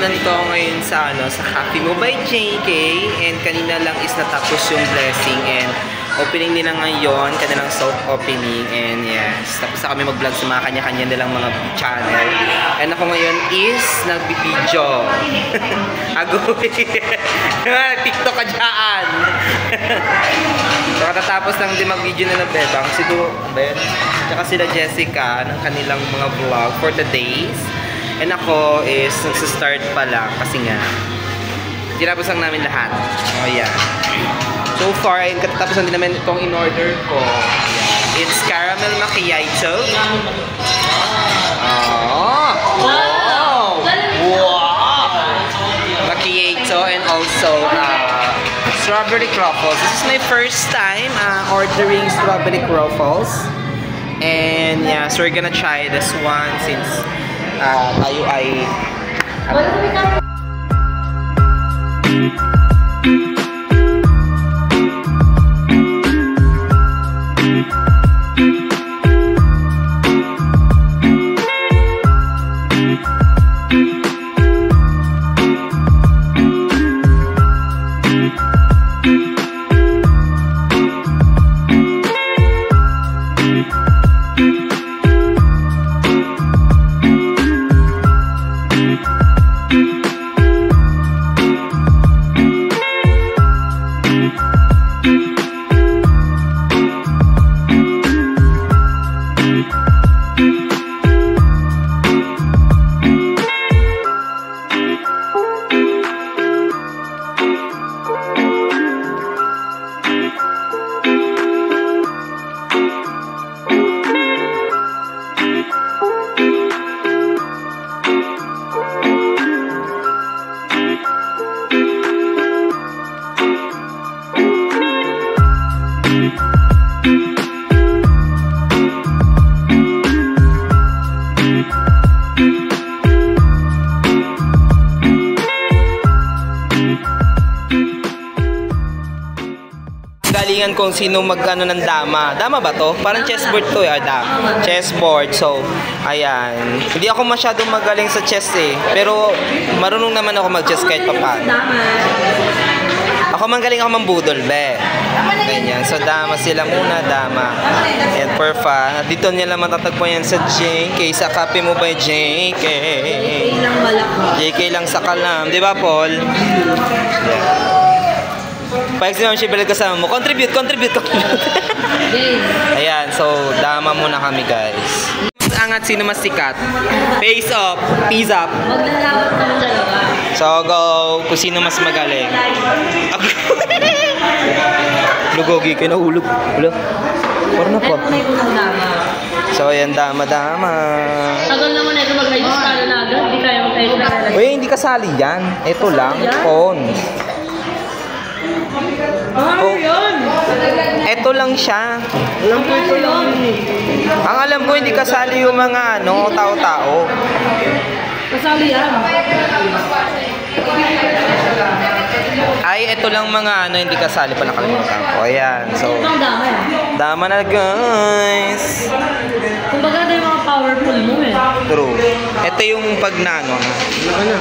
nandito ako ngayon sa sa Cafe Mo by JK, and kanina lang is natapos yung blessing and opening nila ngayon, kanilang soft opening, and yes, tapos na kami mag-vlog sa mga kanya-kanya nilang mga channel. And ako ngayon is nagbibideo. Agoy! TikTok ka dyan! So katatapos lang din mag-video nila Bebang, si Ben, tsaka sila Jessica ng kanilang mga vlog for today's. And ako is nagsistart pa lang kasi nga tinapos lang namin lahat. Oh yeah. So far, ay katatapos din naman itong in-order ko. It's caramel macchiato. Oh! Wow! Wow! Macchiato and also strawberry croffles. This is my first time ordering strawberry croffles. And yeah, so we're gonna try this one since tayo ay galingan kung sino mag-ano ng dama. Dama ba to? Parang chessboard to eh. Chessboard. So, ayan. Hindi ako masyadong magaling sa chess eh. Pero, marunong naman ako mag-chess kahit papaano. Ako magaling ako mambudol, be. Ganyan. So, dama sila muna, dama. And for fun. Dito nila matatagpuan yan sa JK. Sa Cafe Mo by JK. JK lang sa Kalam. Di ba, Paul? Yeah. Pag si Ma'am Shibel kasama mo, contribute. Ayan, so dama muna kami guys. Mas angat, sino mas sikat? Face up, peace up. Maglalawat kami dalawa. So go, kung sino mas magaling. Lugogi kayo, nahulog. Wala. Parang na po. So ayan, dama. Tagal naman ito mag-register na agad. Hindi kaya mag-register. Uy, hindi kasali yan. Ito lang, phone. Oh, yun! Ito lang siya. Alam ko ito yun. Ang alam ko, hindi kasali yung mga tao-tao. Kasali yan. Ay, ito lang mga hindi kasali pa, nakalimutan ko. Ayan, so Ito ang dama yan. dama na guys. Kumbaga ito yung mga powerful mo eh. True. Ito yung pag ano na.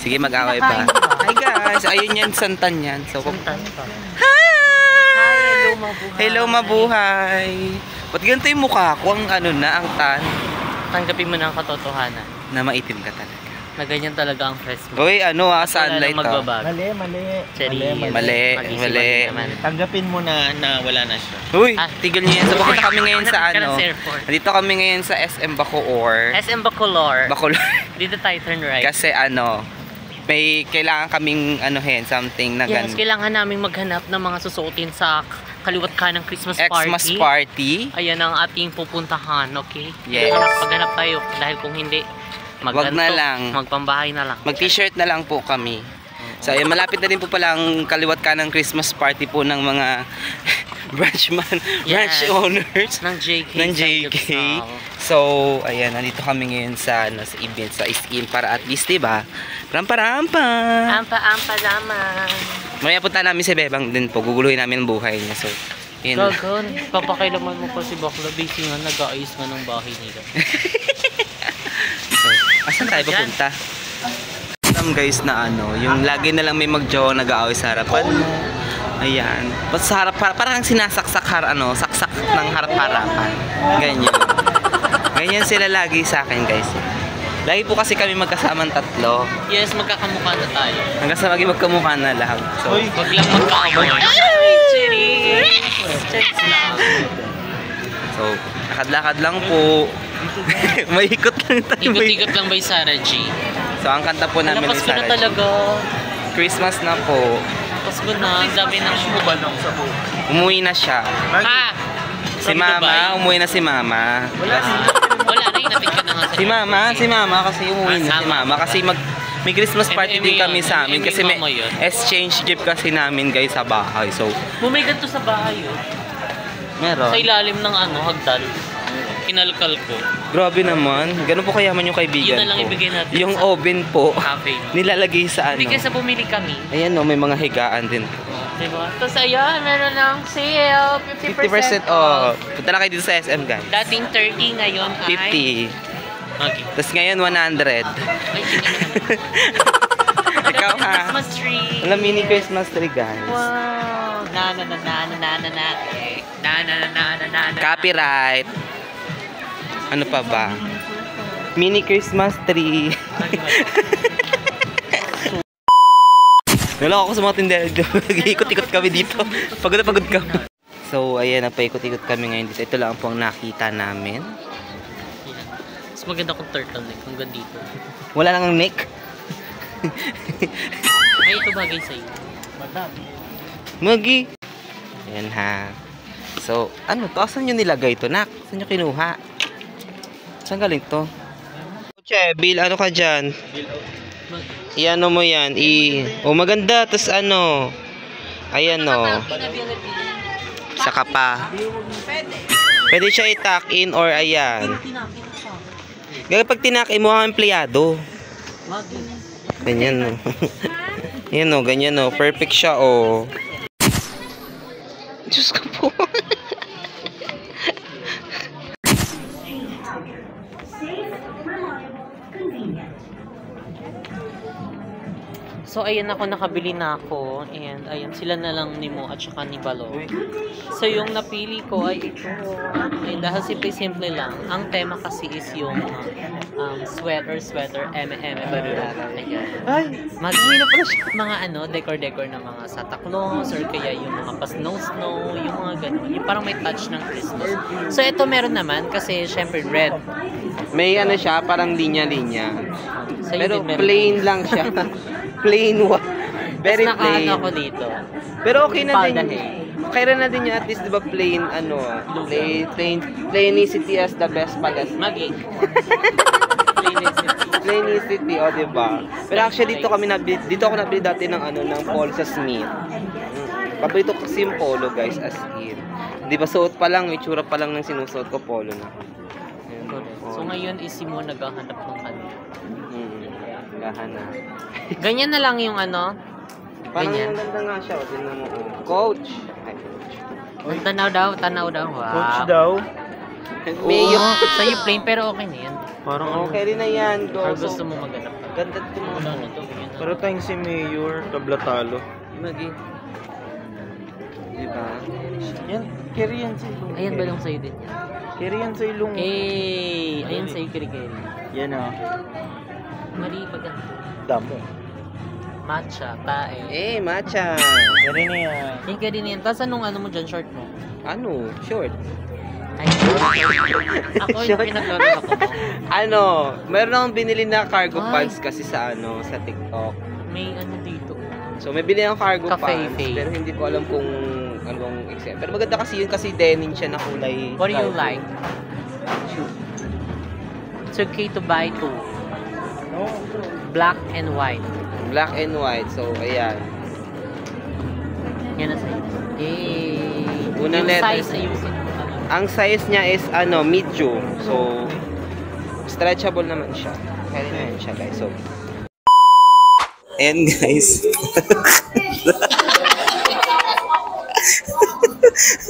Sige, mag-away pa. Hi guys, ayun yan, santan yan. So, Santan pa. Hi! Hello, mabuhay. Hello, mabuhay. Ba't ganito yung mukha ko? Ang ano na, ang tan. Tanggapin mo na ang katotohanan Na maitim ka talaga. na ganyan talaga ang Christmas. Uy, ano sunlight Wala nang magbabago. Mali. Cherry. Mali. Tanggapin mo na wala na siya. Uy, Ah. tigil niyo yan. So, pupunta kami ngayon sa Hanapin ka ano. ng airport. Dito kami ngayon sa SM Bacoor. SM Bacolor. Bacolor. Dito tayo turn right. Kasi ano, may kailangan kaming anuhin, something na Yes, kailangan naming maghanap ng mga susuotin sa kaliwat ka ng Christmas party. Xmas party. Ayan ang ating pupuntahan, okay? Yes. Paghanap tayo dahil kung hindi, Wag na lang. Magpambahay na lang. Mag-t-shirt na lang po kami. So, ayun, malapit na din po pala ang kaliwat ka ng Christmas party po ng mga branch owners Ng JK. ng JK. So, ayan, nandito kami ngayon sa event, sa SKIN para at least, diba? Rampa-rampa! Ampa lamang. Maya punta namin si Bebang din po. Guguluhin namin ang buhay niya. So, yun. Gagon, papakailaman mo pa si Bakla. Busy nga, nag-aayos nga ng bahay nila. So, asan tayo papunta? Guys na ano, yung lagi na lang may mag-jowa nag-aaway sa harapan mo. Ayan. Sa harap, parang sinasaksak saksak ng harap-harapan. Ganyan. Ganyan sila lagi sa akin, guys. Lagi po kasi kami magkasamang tatlo. Yes, magkakamukha na tayo. Hanggang sa maging magkamukha na lang. So, Wag lang magkaamoy. Cherry! Cheers lang. so lakad-lakad lang po. Maikot lang tayo. Ikot-ikot lang ba yung Sarah G? So, ang kanta po namin Alapas ni ko na Sarah G. talaga. Christmas na po. Pasko na, ang dami ng Umuwi na siya. Ha! Si Mama, umuwi na si Mama. Wala na, inatid ka na nga sa Si Mama kasi umuwi na si Mama kasi may Christmas party din kami sa amin kasi may Mama yun. exchange gift kasi namin guys sa bahay. So, Bumigat to sa bahay yun. meron. Sa ilalim ng hagdan. Kinalkal ko. Grabe naman. Ganun po kayaman yung kaibigan Yun na lang ko. ibigay natin Yung sa oven po, cafe. nilalagay sa ano. Hindi kaysa bumili kami. Ayan o, may mga higaan din. Diba? Tapos ayan, meron ng sale. 50% off. Punta na kayo dito sa SM guys. Dating 30, ngayon ay 50. Okay. Tapos ngayon 100. Ay, sige naman. Ikaw ha. Christmas tree. Wala mini Christmas tree guys. Wow. Na. Copyright. Ano pa ba? Mini Christmas tree. Naloko ako sa mga tindera dito. Ikot-ikot kami dito. Pagod na pagod kami. So, ayan, napaikot-ikot kami ngayon dito. Ito lang po ang nakita namin. Mas maganda kung turtleneck hanggang dito. Wala lang ang neck. Ay, ito bagay sa'yo. Magi. Ayan ha. So, ano to? Saan nyo nilagay to, nak? Saan nyo kinuha? Saan galing to? Che, Bill, ano ka dyan? Iano mo yan? Oh, maganda. Tapos ano? Ayan o. Saka pa. Pwede siya i-tuck in or ayan. Gaya pag tinak-in mo ang empleyado. Ganyan o. Ayan o, ganyan o. Perfect siya o. Diyos ko po. So, ayan ako, nakabili na ako. And, ayan, sila na lang ni Mo at saka ni Balo. So, yung napili ko ay ito. Ayan, dahil simple lang. Ang tema kasi is yung sweater, M&M, ayan. Ay, Mag-uwi na pala siya. Mga decor na mga Santa Claus or kaya yung mga pa-snow, yung mga ganun. Yung parang may touch ng Christmas. So, ito meron naman kasi syempre red. may ano siya, parang linya-linya. So, Pero yun din, meron. plain lang siya. Plain one. Very Tapos plain. nakaano ako dito. Pero okay na din. Palda Okay na din yun, at least, di ba, plain, plainicity as the best pagas. Magi. Plainicity, o, di ba? Pero actually, dito ako nabili dati ng, ng Paul sa Smith. Paborito ko kasi yung polo, guys, as in. Di ba, suot pa lang, itsura pa lang ng sinusuot ko, polo na. So ngayon is si Mo naghahanap ng kanila. Gahanap. Ganyan na lang yung Parang ganyan. ang ganda nga siya, o, tingnan mo. Coach! Ay, Tanaw daw. Wow. Coach daw. Mayo. Sa'yo plain pero okay na yan. Parang okay rin na yan. Or gusto mo maghanap ka? Ganda din mo. Wala na to. Yun Pero tayong si Mayor, tabla-talo. Magi. Diba? Yan, carry yan sa ilong. Ayan, balong sa'yo din yan. Carry yan sa ilong. Ayan sa'yo, Kirigel. Yan Mali pa ganito. Damo. Matcha, tae. Matcha. Carry na yan. Yung ka din yan. Tapos anong ano mo dyan, short mo? Ano? Short. Ay, ako yung pinaglaro ako mo. Meron akong binili na cargo Ay. pants kasi sa sa TikTok. May ano dito. So may bili akong cargo Cafe pants, Faye. pero hindi ko alam kung anong exam. Pero maganda kasi yun kasi denim siya na kulay. What do you cargo. like? It's okay to buy two. No, Black and white. Black and white. So ayan. Yan na sa'yo. Yay! Unang Yung letters. size ayusin mo. Ang size niya is medium. So stretchable naman siya. Kaya na yan siya, guys. So and guys.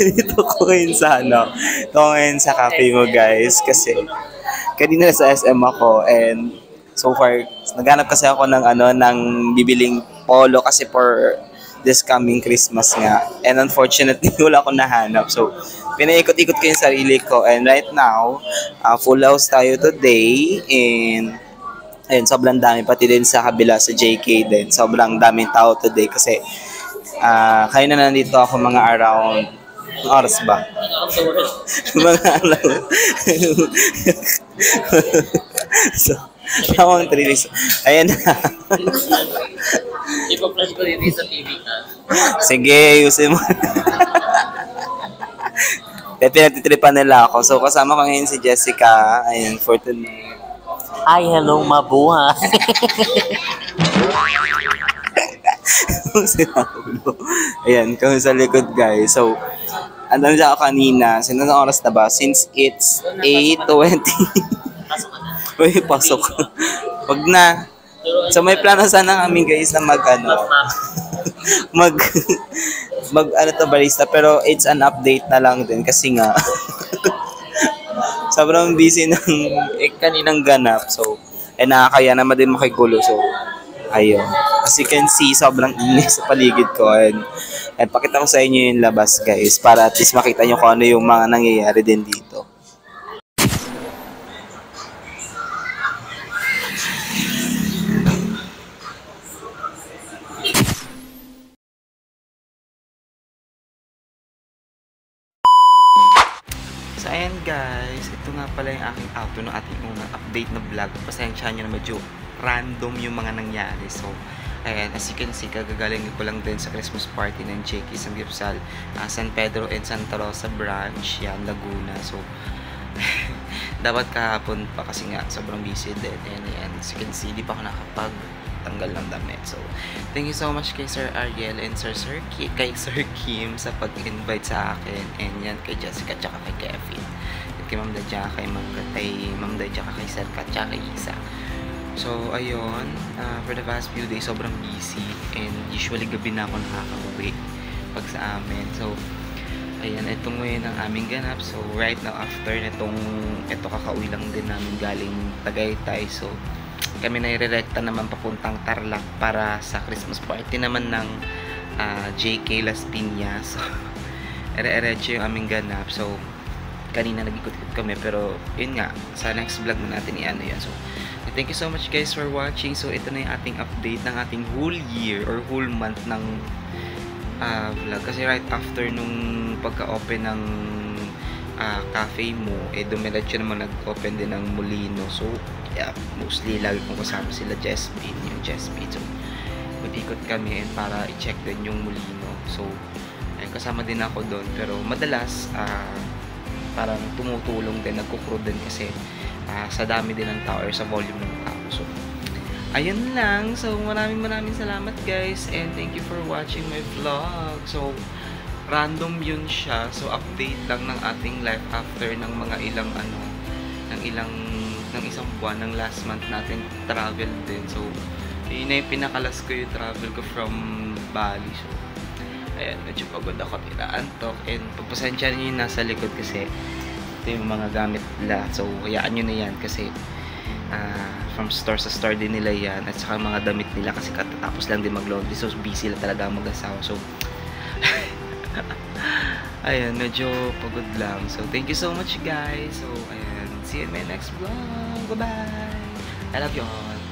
Dito ko ngayon sa Ito ko ngayon sa cafe mo, guys, kasi kanina sa SM ako and so far naghanap kasi ako ng ng bibiling polo kasi for this coming Christmas nga. And unfortunately, wala akong nahanap. So, pinaikot-ikot ko yung sarili ko. And right now, full house tayo today. And sobrang dami. Pati din sa kabila sa JK din. Sobrang daming tao today kasi kayo na nandito ako mga around oras ba? Mga around. So, tawang 3 days. Ayan na. Ipa-flash ko dito sa TV ka. Sige, ayusin mo. Pinagtitripan nila ako. So, kasama ko ngayon si Jessica. Ayan, for tonight. Hi, hello, mabuhay. Ayan, kami sa likod, guys. So, andun siya ako kanina. Sinong oras na ba? Since it's 8:20. Uy, pasok. Wag na. So, may plano sana kami, guys, na barista. Pero it's an update na lang din kasi nga sobrang busy ng kaninang ganap. So, nakakaya naman din makigulo. So, ayun. As you can see, sobrang inis sa paligid ko. And pakita ko sa inyo yung labas, guys, para at least makita nyo kung ano yung mga nangyayari din dito. So, ayan guys, ito nga pala yung aking outro ng ating unang update na vlog. Pasensya nyo na medyo random yung mga nangyari. So, ayan, as you can see, kagagalingin ko lang din sa Christmas party ng JK Samgyeopsal, San Pedro and Santa Rosa branch, yan, Laguna. So, dapat kahapon pa kasi nga sobrang busy din. And as you can see, di pa ako nakapagtanggal ng damit. So, thank you so much kay Sir Ariel and kay Sir Kim sa pag-invite sa akin. And yan, kay Jessica tsaka kay Kevin. At kay Ma'am Dadya, kay Ma'am Dadya, kay Sir Kat, tsaka kay Isa. So, ayun, for the past few days, sobrang busy. And usually, gabi na ako nakaka-uwi pag sa amin. So, ayan, ito ngayon ang aming ganap. So, right now, after ito kakauwi lang din namin galing Tagaytay. So, kami na irerekta naman papuntang Tarlac para sa Christmas party naman ng JK Las Piñas. So, ere-ereche yung aming ganap. So, kanina nag-ikot-ikot kami. Pero, yun nga, sa next vlog na natin yan. So, thank you so much guys for watching. So, ito na yung ating update ng ating whole year or whole month ng vlog. Kasi right after nung pagka-open ng cafe mo, dumiretso naman nag-open din ng Molino. So, yeah, mostly lagi kong kasama sila yung Jespin. So, mag-ikot kami and para i-check din yung Molino. So, ayun, kasama din ako doon. Pero madalas, parang tumutulong din, nagkukro din kasi sa dami din ng tao or sa volume ng tao. So, ayun lang. So, maraming salamat guys. And thank you for watching my vlog. So, random yun siya. So, update lang ng ating life after ng mga ng isang buwan ng last month natin travel din. So, yun na yung pinakalas ko yung travel ko from Bali. So, ayan, medyo pagod ako, tinaantok. And pagpasensya nyo yung nasa likod kasi ito yung mga gamit nila. So, hayaan nyo na yan kasi From store sa store din nila yan. At saka mga damit nila kasi katatapos lang din mag-laundry. So, busy lang talaga ang mag-asawa. So, ayan, medyo pagod lang. So, thank you so much guys. So, ayan, see you in my next vlog. Bye-bye. I love you all.